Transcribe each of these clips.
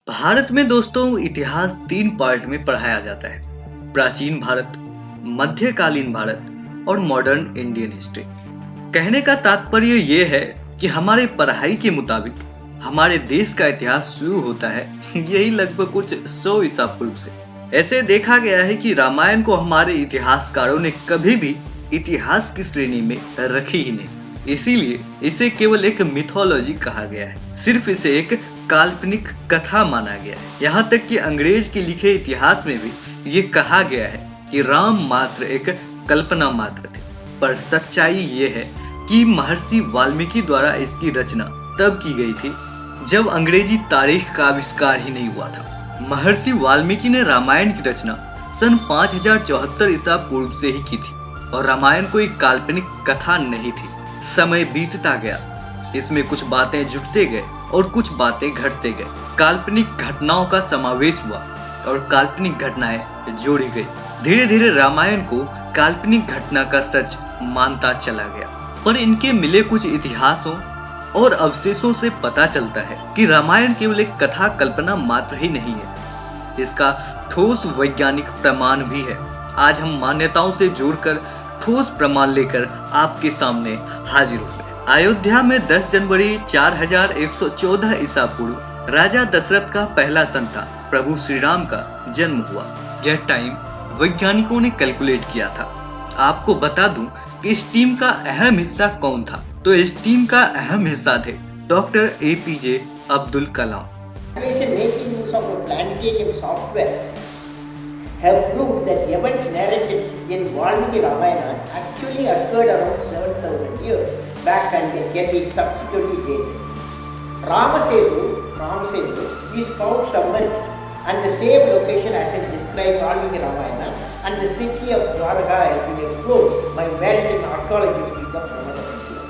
भारत में दोस्तों इतिहास तीन पार्ट में पढ़ाया जाता है। प्राचीन भारत, मध्यकालीन भारत और मॉडर्न इंडियन हिस्ट्री। कहने का तात्पर्य ये है कि हमारे पढ़ाई के मुताबिक हमारे देश का इतिहास शुरू होता है यही लगभग कुछ 100 ईसा पूर्व से। ऐसे देखा गया है कि रामायण को हमारे इतिहासकारों ने कभी भी इतिहास की श्रेणी में रखी ही नहीं, इसीलिए इसे केवल एक मिथोलॉजी कहा गया है। सिर्फ इसे एक काल्पनिक कथा माना गया है। यहाँ तक कि अंग्रेज के लिखे इतिहास में भी ये कहा गया है कि राम मात्र एक कल्पना मात्र थे। पर सच्चाई ये है कि महर्षि वाल्मीकि द्वारा इसकी रचना तब की गई थी जब अंग्रेजी तारीख का आविष्कार ही नहीं हुआ था। महर्षि वाल्मीकि ने रामायण की रचना सन 5074 ईसा पूर्व से ही की थी और रामायण कोई काल्पनिक कथा नहीं थी। समय बीतता गया, इसमें कुछ बातें जुड़ते गए और कुछ बातें घटते गए। काल्पनिक घटनाओं का समावेश हुआ और काल्पनिक घटनाएं जोड़ी गई। धीरे धीरे रामायण को काल्पनिक घटना का सच मानता चला गया। पर इनके मिले कुछ इतिहासों और अवशेषों से पता चलता है कि रामायण केवल एक कथा कल्पना मात्र ही नहीं है, इसका ठोस वैज्ञानिक प्रमाण भी है। आज हम मान्यताओं से जोड़कर ठोस प्रमाण लेकर आपके सामने हाजिर हुए। अयोध्या में 10 जनवरी 4114 ईसा पूर्व राजा दशरथ का पहला संतान प्रभु श्री राम का जन्म हुआ। यह टाइम वैज्ञानिकों ने कैलकुलेट किया था। आपको बता दूं कि इस टीम का अहम हिस्सा कौन था। तो इस टीम का अहम हिस्सा थे doctor APJ Abdul Kalam. Have proved that events narrated in Valmiki Ramayana actually occurred around 7,000 years back and can be subsequently dated. Ramasetu is found submerged at the same location as in described Valmiki Ramayana, and the city of Dwarka has been explored by American archaeologists in the Brahmaputra.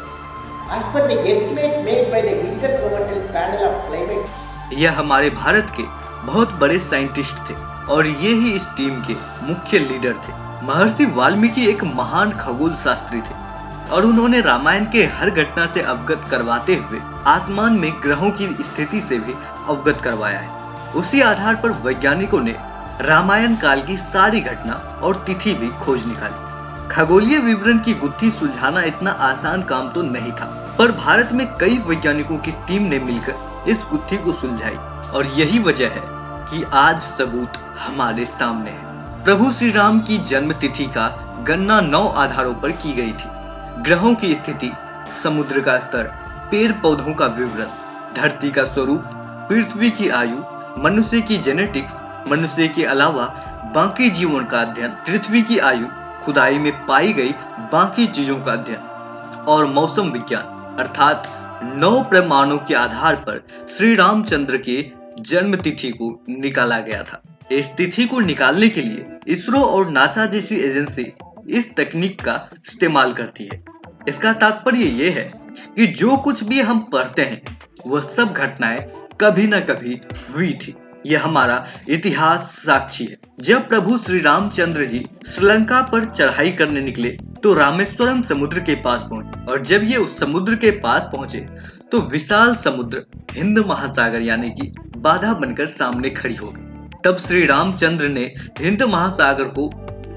As per the estimates made by the Intergovernmental Panel of Climate, यह हमारे भारत के बहुत बड़े scientist थे और ये ही इस team के मुख्य लीडर थे। महर्षि वाल्मीकि एक महान खगोल शास्त्री थे और उन्होंने रामायण के हर घटना से अवगत करवाते हुए आसमान में ग्रहों की स्थिति से भी अवगत करवाया है। उसी आधार पर वैज्ञानिकों ने रामायण काल की सारी घटना और तिथि भी खोज निकाली। खगोलीय विवरण की गुत्थी सुलझाना इतना आसान काम तो नहीं था, पर भारत में कई वैज्ञानिकों की टीम ने मिलकर इस गुत्थी को सुलझाई और यही वजह है कि आज सबूत हमारे सामने है। प्रभु श्री राम की जन्म तिथि का गणना 9 आधारों पर की गई थी। ग्रहों की स्थिति, समुद्र का स्तर, पेड़ पौधों का विवरण, धरती का स्वरूप, पृथ्वी की आयु, मनुष्य की जेनेटिक्स, मनुष्य के अलावा बाकी जीवों का अध्ययन, पृथ्वी की आयु, खुदाई में पाई गई बाकी चीजों का अध्ययन और मौसम विज्ञान, अर्थात 9 प्रमाणों के आधार पर श्री रामचंद्र के जन्म तिथि को निकाला गया था। इस तिथि को निकालने के लिए इसरो और नासा जैसी एजेंसी इस तकनीक का इस्तेमाल करती है। इसका तात्पर्य ये है कि जो कुछ भी हम पढ़ते हैं वह सब घटनाएं कभी न कभी हुई थी। यह हमारा इतिहास साक्षी है। जब प्रभु श्री रामचंद्र जी श्रीलंका पर चढ़ाई करने निकले तो रामेश्वरम समुद्र के पास पहुंचे और जब ये उस समुद्र के पास पहुंचे तो विशाल समुद्र हिंद महासागर यानी कि बाधा बनकर सामने खड़ी हो गई। तब श्री रामचंद्र ने हिंद महासागर को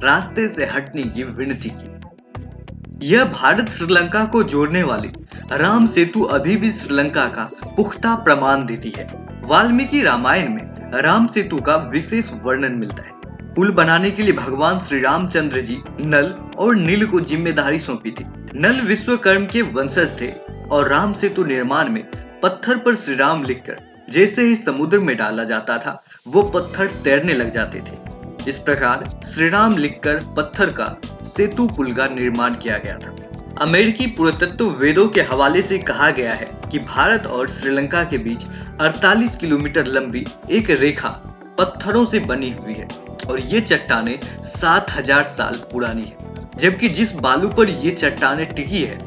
रास्ते से हटने की विनती की। यह भारत श्रीलंका को जोड़ने वाली राम सेतु अभी भी श्रीलंका का पुख्ता प्रमाण देती है। वाल्मीकि रामायण में राम सेतु का विशेष वर्णन मिलता है। पुल बनाने के लिए भगवान श्री रामचंद्र जी नल और नील को जिम्मेदारी सौंपी थी। नल विश्वकर्म के वंशज थे और राम सेतु निर्माण में पत्थर पर श्री राम लिखकर जैसे ही समुद्र में डाला जाता था वो पत्थर तैरने लग जाते थे। इस प्रकार श्री राम लिखकर पत्थर का सेतु पुल का निर्माण किया गया था। अमेरिकी पुरातत्व वेदों के हवाले से कहा गया है कि भारत और श्रीलंका के बीच 48 किलोमीटर लंबी एक रेखा पत्थरों से बनी हुई है और ये चट्टानें 7000 साल पुरानी है, जबकि जिस बालू पर ये चट्टानें टिकी है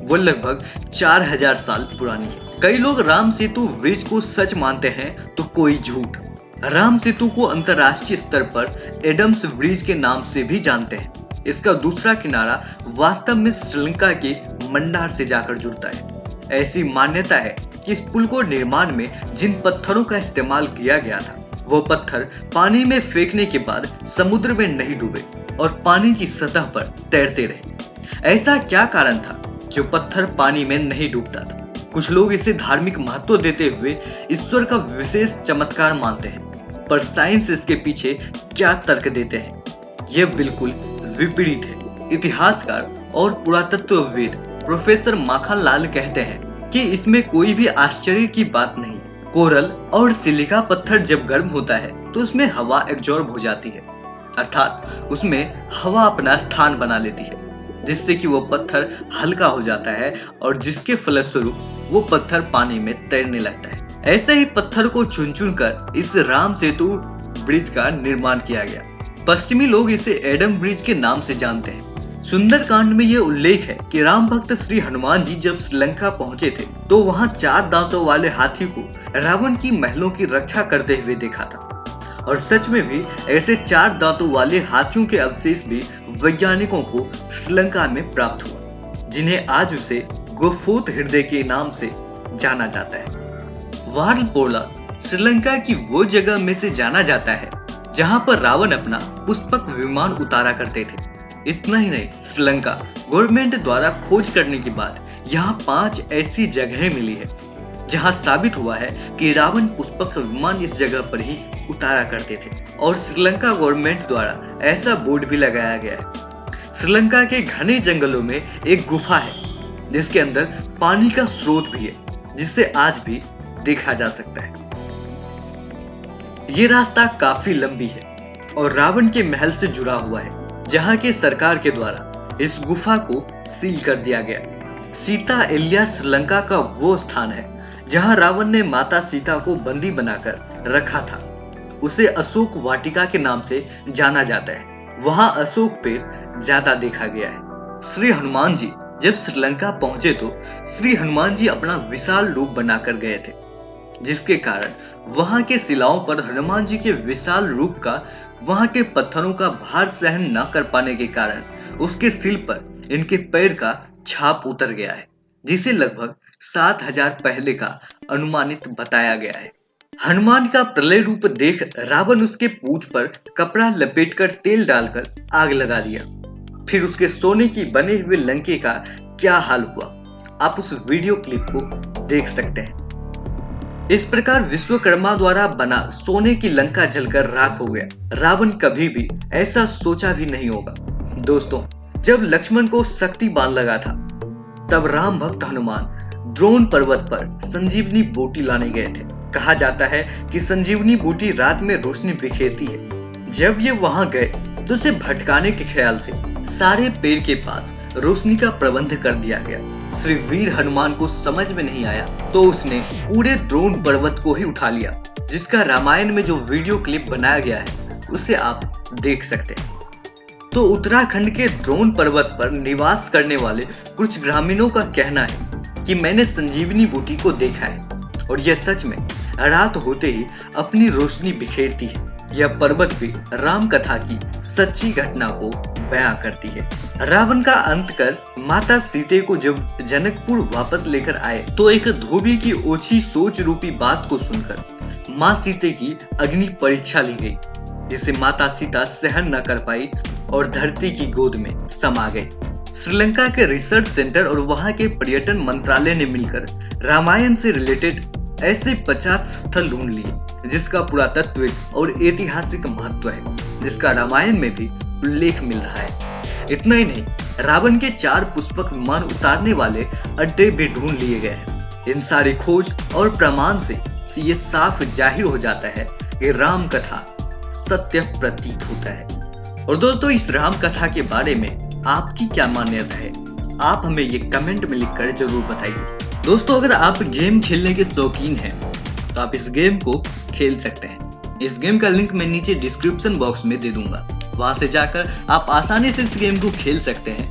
वो लगभग 4000 साल पुरानी है। कई लोग राम सेतु ब्रिज को सच मानते हैं तो कोई झूठ। राम सेतु को अंतरराष्ट्रीय स्तर पर एडम्स ब्रिज के नाम से भी जानते हैं। इसका दूसरा किनारा वास्तव में श्रीलंका के मंडार से जाकर जुड़ता है। ऐसी मान्यता है कि इस पुल को निर्माण में जिन पत्थरों का इस्तेमाल किया गया था वो पत्थर पानी में फेंकने के बाद समुद्र में नहीं डूबे और पानी की सतह पर तैरते रहे। ऐसा क्या कारण था जो पत्थर पानी में नहीं डूबता था? कुछ लोग इसे धार्मिक महत्व देते हुए ईश्वर का विशेष चमत्कार मानते हैं, पर साइंस इसके पीछे क्या तर्क देते हैं यह बिल्कुल विपरीत है। इतिहासकार और पुरातत्वविद प्रोफेसर माखन लाल कहते हैं कि इसमें कोई भी आश्चर्य की बात नहीं। कोरल और सिलिका पत्थर जब गर्म होता है तो उसमें हवा एब्जॉर्ब हो जाती है, अर्थात उसमें हवा अपना स्थान बना लेती है, जिससे कि वो पत्थर हल्का हो जाता है और जिसके फलस्वरूप वो पत्थर पानी में तैरने लगता है। ऐसे ही पत्थर को चुन चुन कर इस राम सेतु ब्रिज का निर्माण किया गया। पश्चिमी लोग इसे एडम ब्रिज के नाम से जानते हैं। सुंदरकांड में यह उल्लेख है कि राम भक्त श्री हनुमान जी जब श्रीलंका पहुंचे थे तो वहां 4 दांतों वाले हाथी को रावण की महलों की रक्षा करते हुए देखा था, और सच में भी ऐसे 4 दांतों वाले हाथियों के अवशेष भी वैज्ञानिकों को श्रीलंका में प्राप्त हुआ, जिन्हें आज उसे गोफोत हृदय के नाम से जाना जाता है। वारलपोला श्रीलंका की वो जगह में से जाना जाता है जहां पर रावण अपना पुष्पक विमान उतारा करते थे। इतना ही नहीं, श्रीलंका गवर्नमेंट द्वारा खोज करने के बाद यहाँ 5 ऐसी जगहें मिली है जहाँ साबित हुआ है कि रावण पुष्पक विमान इस जगह पर ही उतारा करते थे, और श्रीलंका गवर्नमेंट द्वारा ऐसा बोर्ड भी लगाया गया है। श्रीलंका के घने जंगलों में एक गुफा है जिसके अंदर पानी का स्रोत भी है, जिसे आज भी देखा जा सकता है। ये रास्ता काफी लंबी है और रावण के महल से जुड़ा हुआ है, जहां के सरकार के द्वारा इस गुफा को सील कर दिया गया। सीता एलिया श्रीलंका का वो स्थान है जहां रावण ने माता सीता को बंदी बनाकर रखा था। उसे अशोक वाटिका के नाम से जाना जाता है। वहां अशोक पेड़ ज्यादा देखा गया है। श्री हनुमान जी जब श्रीलंका पहुंचे तो श्री हनुमान जी अपना विशाल रूप बनाकर गए थे, जिसके कारण वहां के शिलाओं पर हनुमान जी के विशाल रूप का वहां के पत्थरों का भार सहन न कर पाने के कारण उसके सिर पर इनके पैर का छाप उतर गया है, जिसे लगभग 7000 पहले का अनुमानित बताया गया है। हनुमान का प्रलय रूप देख रावण उसके पूंछ पर कपड़ा लपेटकर तेल डालकर आग लगा दिया। फिर उसके सोने की बने हुए लंके का क्या हाल हुआ, आप उस वीडियो क्लिप को देख सकते हैं। इस प्रकार विश्वकर्मा द्वारा बना सोने की लंका जलकर राख हो गया। रावण कभी भी ऐसा सोचा भी नहीं होगा। दोस्तों, जब लक्ष्मण को शक्ति बाण लगा था तब राम भक्त हनुमान द्रोण पर्वत पर संजीवनी बूटी लाने गए थे। कहा जाता है कि संजीवनी बूटी रात में रोशनी बिखेरती है। जब ये वहां गए तो उसे भटकाने के ख्याल से सारे पेड़ के पास रोशनी का प्रबंध कर दिया गया। श्री वीर हनुमान को समझ में नहीं आया तो उसने पूरे द्रोण पर्वत को ही उठा लिया, जिसका रामायण में जो वीडियो क्लिप बनाया गया है उसे आप देख सकते हैं। तो उत्तराखंड के द्रोण पर्वत पर निवास करने वाले कुछ ग्रामीणों का कहना है कि मैंने संजीवनी बूटी को देखा है और यह सच में रात होते ही अपनी रोशनी बिखेरती है। यह पर्वत भी राम कथा की सच्ची घटना को बयां करती है। रावण का अंत कर माता सीते को जब जनकपुर वापस लेकर आए तो एक धोबी की ओछी सोच रूपी बात को सुनकर माँ सीते की अग्नि परीक्षा ली गई, जिसे माता सीता सहन न कर पाई और धरती की गोद में समा गए। श्रीलंका के रिसर्च सेंटर और वहां के पर्यटन मंत्रालय ने मिलकर रामायण से रिलेटेड ऐसे 50 स्थल ढूंढ लिए जिसका पुरातत्विक और ऐतिहासिक महत्व है, जिसका रामायण में भी उल्लेख मिल रहा है। इतना ही नहीं, रावण के 4 पुष्पक विमान उतारने वाले अड्डे भी ढूंढ लिए गए हैं। इन सारी खोज और प्रमाण से ये साफ जाहिर हो जाता है कि राम कथा सत्य प्रतीत होता है। और दोस्तों, इस राम कथा के बारे में आपकी क्या मान्यता है, आप हमें ये कमेंट में लिखकर जरूर बताइए। दोस्तों, अगर आप गेम खेलने के शौकीन हैं तो आप इस गेम को खेल सकते हैं। इस गेम का लिंक मैं नीचे डिस्क्रिप्शन बॉक्स में दे दूंगा, वहां से जाकर आप आसानी से इस गेम को खेल सकते हैं।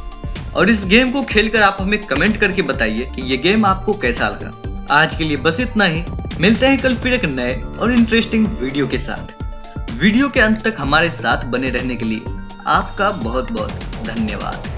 और इस गेम को खेलकर आप हमें कमेंट करके बताइए कि ये गेम आपको कैसा लगा। आज के लिए बस इतना ही, मिलते हैं कल फिर एक नए और इंटरेस्टिंग वीडियो के साथ। वीडियो के अंत तक हमारे साथ बने रहने के लिए आपका बहुत बहुत धन्यवाद।